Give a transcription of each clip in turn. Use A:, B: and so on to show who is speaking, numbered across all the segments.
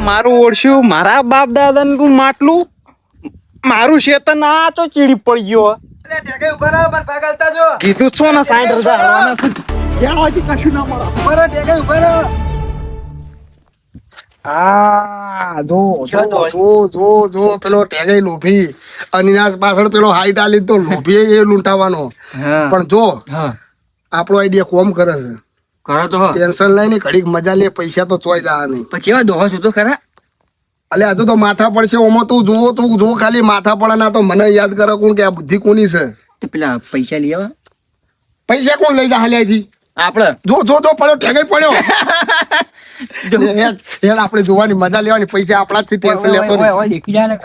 A: મારું ઓળશ્યું મારા બાપ દાદાનું માટલું મારું શેતન આ તો ચીડી પડી ગયો
B: એટલે ઢેકે ઉભા રહો પણ ભાગ આલતા જો
A: કીધું છો ને 60,000 આવવાના ક્યાં હજી કશું ના મળે
B: ઉભા રહો ઢેકે ઉભા રહો
C: જો પેલો ટેગાઈ લોભી અનિનાસ પાછળ પેલો હાઈટ આલી તો લોભી એ લૂંટાવાનો પણ જો આપણો આઈડિયા કોમ કરે છે
B: કરો તો
C: ટેન્શન લઈને ઘડીક મજા લે પૈસા તો ચોઈ જા નહીં
B: પછી એવા દોહો છો તો ખરા
C: અલે હજુ તો માથા પડશે ઓમાં તું જો ખાલી માથા પડે ના તો મને યાદ કરે કોણ કે આ બુદ્ધિ કોની છે
B: તો પેલા પૈસા લઈ આવા
C: પૈસા કોણ લઈ જા હાલ્યાથી
B: આપણે
C: જો પડ્યો ટેગાઈ પડ્યો હેડ આપણે જોવાની મજા લેવાની પૈસા આપણા જ ટેન્શન લેતો નહીં
B: દેખી જાય ને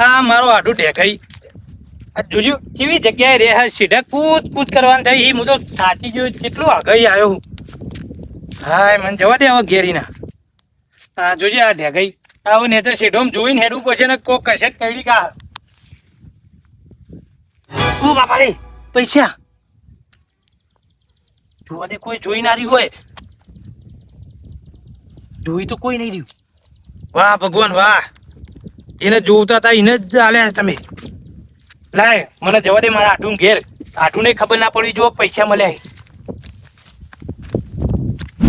D: આ મારો આડું ઢેકાઈ આ જોજો કેવી જગ્યાએ રે હા સીધા કૂદ કરવાનું થાય એ હું તો થાકી ગયો કેટલું આગળ આવ્યો હું હાય મને જવા દે હવે ઘેરીના હા જોજે આ ઢેકાઈ આવો ને તો સીધો જોઈને હેડવું પડશે ને કોક કશે કઈડી કા ઓ બાપા રે પૈસા જોવા દે કોઈ જોઈ ના રહ્યું હોય જોઈ તો કોઈ નહીં રહ્યું વાહ ભગવાન વાહ એને જોવતા હતા એને જ આલ્યા તમે લાય મને જવા દે મારા આઠું ઘેર આઠું ને ખબર ના પડી જો પૈસા મળ્યા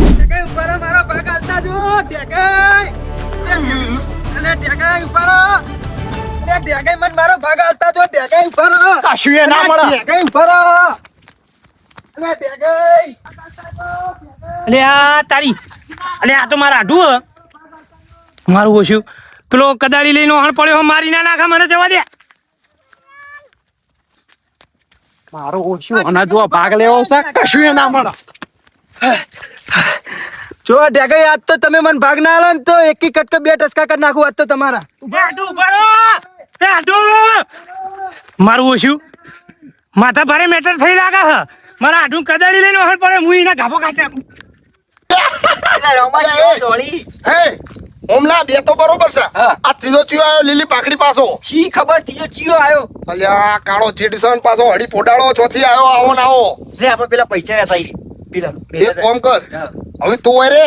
B: ઢેકે ઉભા રહો મારો ભાગ આલતા જો ઢેકે એટલે ઢેકે ઉભા રહો એટલે ઢેકે મન મારો ભાગ આલતા જો ઢેકે ઉભા રહો
A: કશું એ ના મળે
B: ઢેકે ઉભા રહો એટલે ઢેકે
D: અલે આ તારી અલે આ તો મારા આઢું હ મારું ઓછું પેલો કદાળી લઈને ઓહણ પડ્યો મારી ના નાખા મને જવા દે
A: મારું ઓળશ્યું અને જો ભાગ લેવો છે કશું એ ના મળે
B: જો ઢેકે આજ તો તમે મને ભાગ ના આલો ને તો એકી કટકે બે ટસકા કરી નાખું આજ તો તમારા
D: મારું ઓછું માથા ભારે મેટર થઈ લાગે હ મારા આઢું કદાળી લઈને ઓહણ પડે હું એના ગાભો કાઢી નાખું
C: હે ઓમલા બે તો બરોબર છે આ ત્રીજો ચિયો આવ્યો લીલી પાકડી પાછો
B: શી ખબર ત્રીજો ચિયો આવ્યો
C: અલ્યા કાળો ચીડસન પાછો હડી પોડાળો ચોથી આવ્યો આવો ને આવો
B: લે આપણે પેલા પૈસા લેતા આવીએ પેલા
C: એક કામ કર હવે તું રે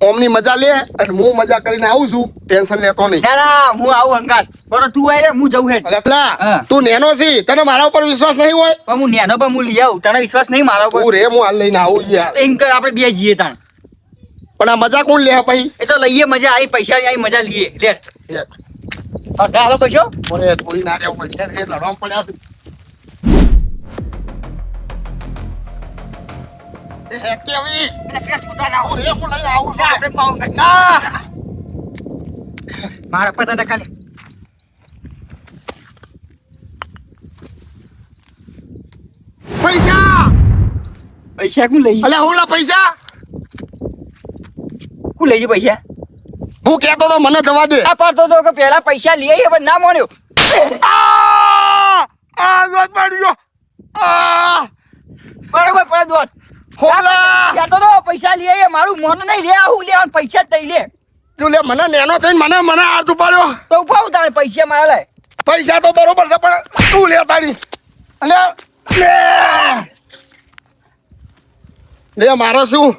C: ઓમની મજા લે અને હું મજા કરીને આવું છું ટેન્શન લેતો નહીં
B: ના હું આવું હંગાત બરો તું આય રે હું જઉં હેડ
C: અલ્યા
B: હા.
C: તું નેનો છી તને મારા ઉપર વિશ્વાસ નહીં હોય
B: પણ હું નેનો પણ હું લઈ આવું તને વિશ્વાસ નહીં મારા ઉપર
C: તું રે હું હાલ લઈને આવું યાર
B: એમ કર આપણે બે જઈએ તાણ
C: પણ આ મજા કોણ લે ભાઈ
B: એ તો લઈએ મજા આવી પૈસા આવી મજા લઈએ લે હાલો કશો
C: ઓરે થોડી ના રહેવું પડે એ લડવા પડ્યા છે એ હેકી આવી ઓરે હું લઈને આવું છું ના
B: મારા 50 લે
C: પૈસા
B: પૈસા કોણ લઈ
C: અલ્યા હું લા પૈસા
B: કોણ લઈ પૈસા
C: હું કહેતો તો મને જવા દે
B: આ પડતો તો કે પહેલા પૈસા લઈ આવીએ પણ ના માન્યો
C: જોત પડ્યો
B: બરોબર પડે દોત
C: હોલા
B: કહેતો તો પૈસા લઈ આવીએ મારું મોન નહીં લે આવું લે પૈસા જ લઈ લે
C: તું લે મને નેનો થઈને મને હાથ ઉપાડ્યો
B: તો ઉપાવ તારે પૈસા મારા લે
C: પૈસા તો બરોબર છે પણ તું લે તારી અલ્યા લે મારો શું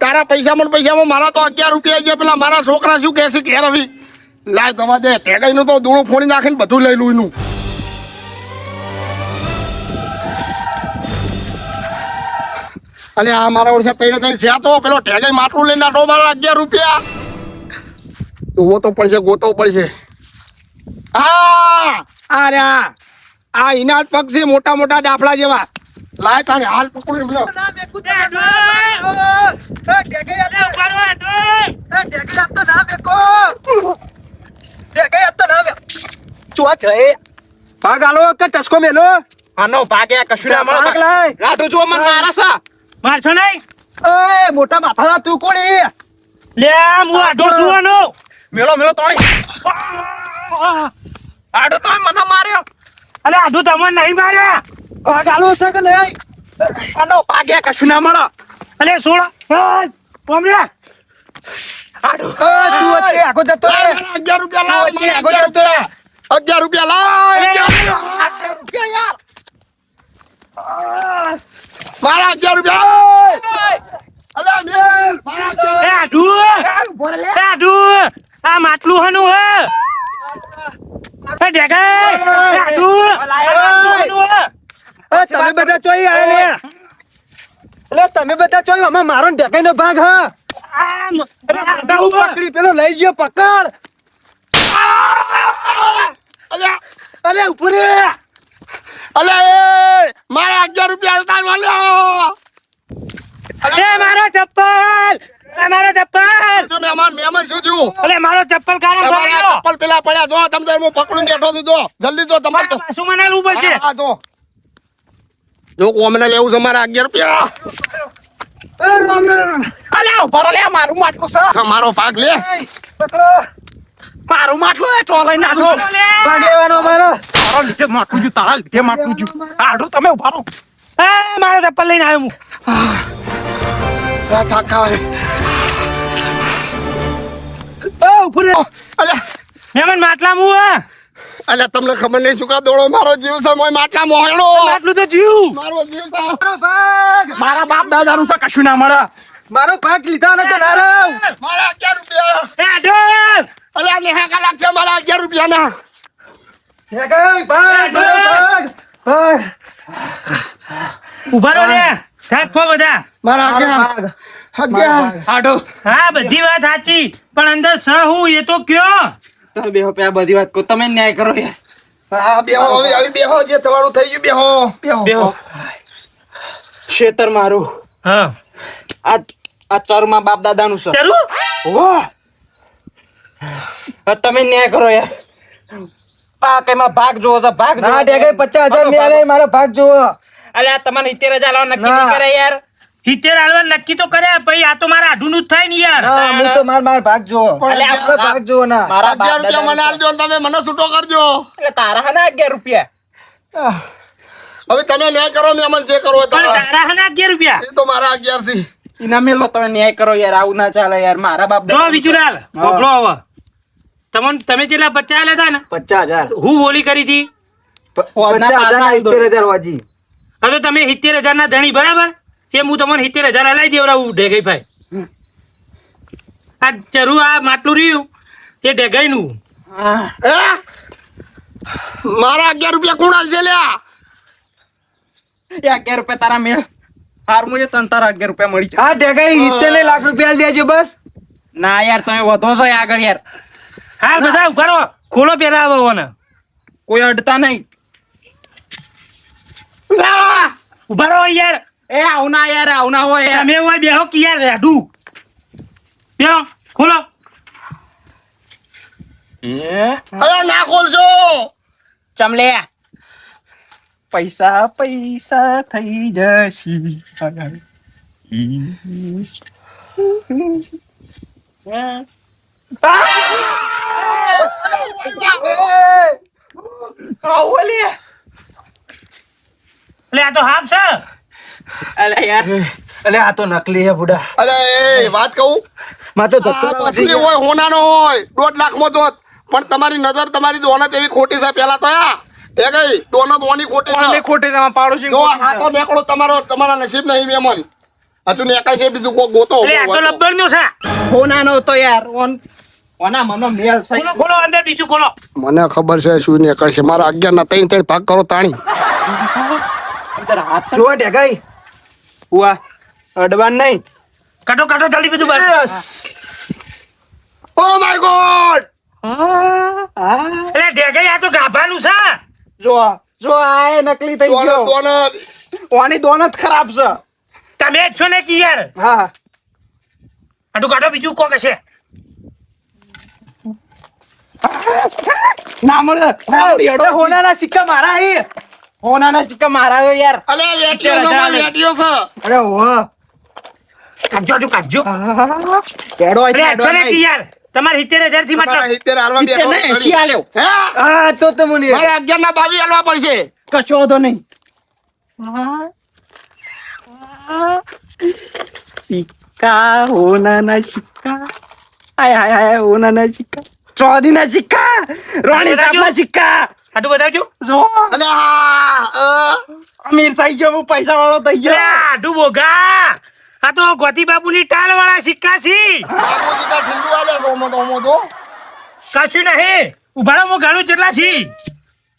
C: તારા પૈસામાં મારા તો 11 રૂપિયા છે પેલા મારા છોકરા શું કહેશે ઘેર આવી લાય દવા દે ટેગાઈનું તો દૂણું ફોડી નાખીને બધું લઈ લઉં એનું અલે આ મારા વર્ષે તઈને જ્યાં તો પેલો ટેગાઈ માટલું લઈને આટો મારા 11 રૂપિયા તો પડશે ગોતો પડશે આ રહ્યા આ ઇનાજ પક્ષી મોટા મોટા ડાફડા જેવા લાય તારે હાલ પકડી લો
B: ભાગ આલો કે ટસકો મેલો
A: આનો ભાગ એ કશું ના મળે
B: ભાગ લાય
A: રાઠું જો મને મારા છે
D: મારશો નહીં
B: એ મોટા માથા તું કોણ એ
D: લે હું આઢો સુવાનો
A: મેલો તોડી આડો તો મને માર્યો
D: અલે આઢું તમને નહીં માર્યા
B: ભાગ આલો છે કે નહીં
A: આનો ભાગ એ કશું ના મળે
D: અલે છોડો કોમરે
A: આડો
B: તું વચ્ચે આગો જતો રહે
C: 11 રૂપિયા લાવ
B: વચ્ચે આગો જતો રહે
C: 11 રૂપિયા લાવ
B: 11 રૂપિયા યાર
C: મારા 11 રૂપિયા અલે મેલ મારા
D: એ આઢુ એ આઢુ આ માટલું હનું હે એ ઢેગાઈ એ આઢુ આ માટલું હનું હે
B: તમે બધા ચોઈ આયા લે એટલે તમે બધા ચોઈ આમાં મારો ને ઢેકાઈનો ભાગ હા અરે આડા હું પકડી પેલો લઈ ગયો પકડ
C: અલ્યા
B: અલે ઉપર રે
C: અલ્યા એ મારા 11 રૂપિયા આલતા વાલ્યો
D: એ મારો ચપ્પલ એ મારો ચપ્પલ
C: જો મહેમાન શું થયું
D: અલે મારો ચપ્પલ કાઢો
C: તમારા ચપ્પલ પેલા પડ્યા જો તમે તો હું પકડું બેઠો છું જો જલ્દી જો તમારે તો
D: શું મને લેવું પડશે
C: હા જો કોમને લેવું છે મારા 11 રૂપિયા
A: અલ્યા ઉભા રહો લે મારું માટલું છે
C: મારો ભાગ લે
A: મારું માટલું એ ચોલાઈ નાખો
B: ભાગ લેવાનો મારો
A: તારા લીધે માટલું છું તારા લીધે માટલું છું આડો તમે ઉભા રહો
D: એ મારો ચપ્પલ લઈને આવ્યો હું
C: થાકા
D: ઓ ઉપર
C: અલ્યા
D: મહેમાન માટલા મુ
C: અલ્યા તમને ખબર નહીં શું કા દોડો મારો જીવ છે મોય માટલા મોહણો
D: માટલું તો જીવ
C: મારો જીવ છે
B: મારો ભાગ
A: મારા બાપ દાદાનું છે કશું ના મળે
B: મારો ભાગ લીધા નથી નારાવ
C: મારા 11 રૂપિયા
D: એ આઢો
C: અલ્યા નેહા કલાક છે મારા 11 રૂપિયા ના
B: ઢેકાઈ ભાગ મારો ભાગ ભાગ
D: ઉભા રહો લે થાકો બધા
C: મારા
B: મારો
C: 11
B: ભાગ
A: આડો
D: હા બધી વાત સાચી પણ અંદર સ હું એ તો કયો
A: તમે બેહો પે આ બધી વાત કો તમે ન્યાય કરો યાર
C: હા બેહો હવે બેહો જે થવાનું થઈ ગયું બેહો
D: બેહો
A: શેતર મારું
D: હા
A: આ ચરમાં બાપ દાદાનું છે
D: ચરું
A: ઓહ તમે ન્યાય કરો યાર આ કઈમાં ભાગ જોવો છે ભાગ
B: ના ઢેકાઈ 50,000 મેલે મારો ભાગ જુઓ
A: અલ્યા તમને 70,000 લાવો નક્કી
B: ના.
A: નહીં કરે યાર
D: 70 હાલવા નક્કી તો કર્યા પછી આ તો મારા આઢું નું જ થાય ને યાર
B: ના હું તો માર ભાગ જુઓ
C: અલ્યા,
B: આપણો ભાગ જુઓ ના
A: મારા
C: 11 રૂપિયા મને આલજો ને તમે મને છૂટો કરજો
A: એટલે તારા હે ને 11 રૂપિયા
C: હવે તમે ન્યાય કરો મેમન જે કરો હોય
D: પણ
C: તમારે
D: તારા હે ને 11 રૂપિયા
C: એ તો મારા 11 છે
A: ઇના મેલો તમે ન્યાય કરો યાર આવું ના ચાલે યાર મારા બાપ
D: જો વિચુલાલ બોબલો હવે તમે જેટલા 50 લેતા ને
B: 50,000
D: હું બોલી કરી હતી
B: 50,000 ના 70,000 વાજી
D: હવે તો તમે 70,000 ના ધણી બરાબર તે હું તમને 70,000 હલાઈ દેવડાવું ઢેગાઈ ભાઈ આ ચરું આ માટલું રહ્યું તે ઢેગાઈ નું
C: હે મારા 11 રૂપિયા કોણ આલશે લ્યા
A: એ 11 રૂપિયા તારા મેલ હાર મુજે તન તારા 11 રૂપિયા મળી જાય
B: હા ઢેકાઈ 70 લાખ રૂપિયા આલી દેજો બસ
A: ના યાર તમે વધો છો આગળ યાર
D: હા બધા ઉભા રહો ખોલો પેલા આવો ને
A: કોઈ અડતા નહીં
D: ઉભા રહો યાર
A: એ આવના યાર આવના હોય યાર
D: તમે હોય બેહો કે યાર રાડું બેહો ખોલો
C: અરે ના ખોલશો
A: ચમલે પૈસા પૈસા થઈ જશે
D: એટલે આ તો હાફ છે
A: અલે યાર
B: અલે આ તો નકલી હે બુડા
C: અરે એ વાત કહું
B: માં તો
C: આ અસલી હોય હોનાનો હોય 2 લાખમાં તો પણ તમારી નજર તમારી દોનત એવી ખોટી છે પેલા તો એ ગઈ દોનત ઓની ખોટી
A: અમે
C: છે
A: ખોટે તમારા પાડોશી
C: જો આ તો નેકળો તમારા નસીબ નહીં મેમન હજુ નેકાય છે બીજું કોઈ ગોતો
D: એટલે આ તો લબ્બર નું છે
A: હોનાનો તો યાર ઓના મનો મેળ છે
D: ખોલો ખોલો અંદર બીજું ખોલો
C: મને ખબર છે શું નેકળ છે મારા 11 ના 3 ભાગ કરો તાણી
A: અંદર હાથ
B: જો ઢેકાઈ
A: હુઆ અડવાન નહીં
D: કાટો કાટો જલ્દી બધું બહાર
C: ઓ માય ગોડ
D: એટલે ઢેગાઈ આ તો ગાભાનું છે
B: જો જો આ એ નકલી થઈ ગયો
C: દોનત
B: ઓની દોનત ખરાબ છે
D: તમે જ છો ને કે યાર
B: હા
D: કાટો કાટો બીજું કોક હશે
A: ના મળે
B: એ હોનાના સિક્કા મારા હે
A: હોનાના સિક્કા મારા હે યાર
C: અલે વેટીઓ છે વેટીઓ છે
B: અરે હો
D: કાઢજો કાઢજો
B: એડો
D: એટલે આ છો ને કે યાર તમારે 70,000 થી
C: મારા
D: મતલબ
C: 70 હાલવા બેઠો
A: નહીં 80 આલ્યો
C: હે
B: હા તો તમને
C: મારા 11 ના 22 હાલવા પડશે
B: કશો તો નહીં
A: સિક્કા હોનાના સિક્કા આય હાય હાય હોનાના સિક્કા ચોદીના સિક્કા રાણી સાહેબના સિક્કા
D: કાટો બતાવજો
A: જો
C: અને હા
A: અમીર થઈ ગયો હું પૈસા વાળો થઈ
D: એટલે
A: ગયો
D: આઢું બોગા આ તો ગોતી બાપુની ટાલ વાળા સિક્કા છે.
C: બાપુજી કા ઠંડુ આલે છે ઓમો તો
D: કાચું નહીં. ઉભા રહો, હું ગાણું કેટલા છે.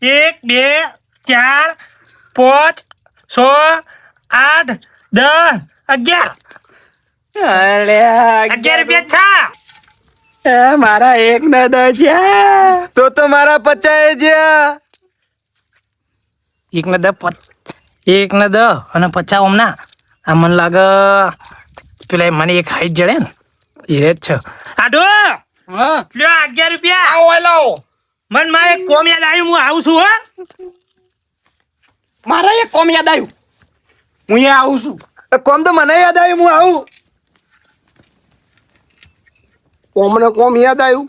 D: 1 2 4 5 6 8 10 11.
A: અલ્યા
D: 11 રૂપિયા થા.
A: મારા એક ને દસ જ્યાં.
B: તો મારા 50 જ્યાં.
D: 1 ને 10 અને 50 ઓમના. આ મને લાગે પેલા મને એક હાઈટ જડે ને એ જ છે. આડો
A: હા
D: લ્યો 11 રૂપિયા.
C: આવો લાવો
D: મન મારે કોમ યાદ આવ્યું, હું આવું છું હો.
A: મારા એક કોમ યાદ આવ્યું, હું અહીંયા આવું છું.
B: કોમ તો મને યાદ આવ્યું, હું આવું.
C: કોમને કોમ યાદ આવ્યું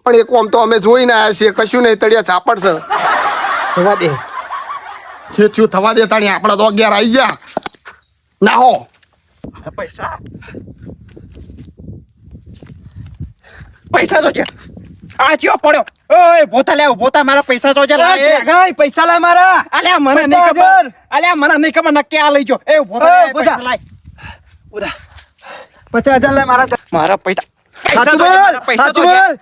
C: પણ એ કોમ તો અમે જોઈને આવ્યા છીએ. કશું નહીં, તળિયા ઝાપડ છે. થવા દે છે થયું, થવા દે તાણી. આપણા તો 11 આવી ગયા. ના હો
A: પૈસા પૈસા તો છે. આ ચિયો પડ્યો. ઓય ભોતા લેવ, ભોતા મારા પૈસા તો છે.
B: ગાય પૈસા લાય મારા.
A: અલ્યા મને નહીં
B: 50,000.
A: ખબર, અલ્યા મને નહીં ખબર, નક્કી આ લઈ જો. એ ભોતા
B: ઓય,
A: લે,
B: ભોતા.
A: પૈસા લાય.
B: 50,000 લાય મારા.
A: મારા પૈસા
B: સાચું બોલ, સાચું બોલ.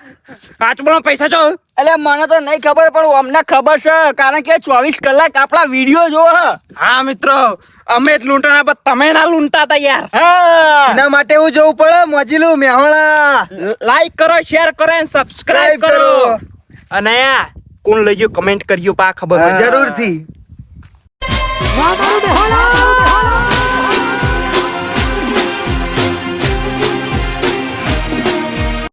A: સાચું બોલ, પૈસા જો.
E: એટલે મને તો નહીં ખબર પણ અમને ખબર છે કારણ કે 24 કલાક આપણા વિડીયો જોવો.
A: હા મિત્રો, અમે જ લૂંટણા, પણ તમે ના લૂંટા તા યાર.
E: હા
B: એના માટે હું જવું પડે મોજીલું મેહોણા.
A: લાઈક કરો, શેર કરો અને સબસ્ક્રાઇબ કરો. અને કોણ લઈ ગયું કમેન્ટ કરજો, પા ખબર હોય.
B: જરૂરથી.
E: જરૂરથી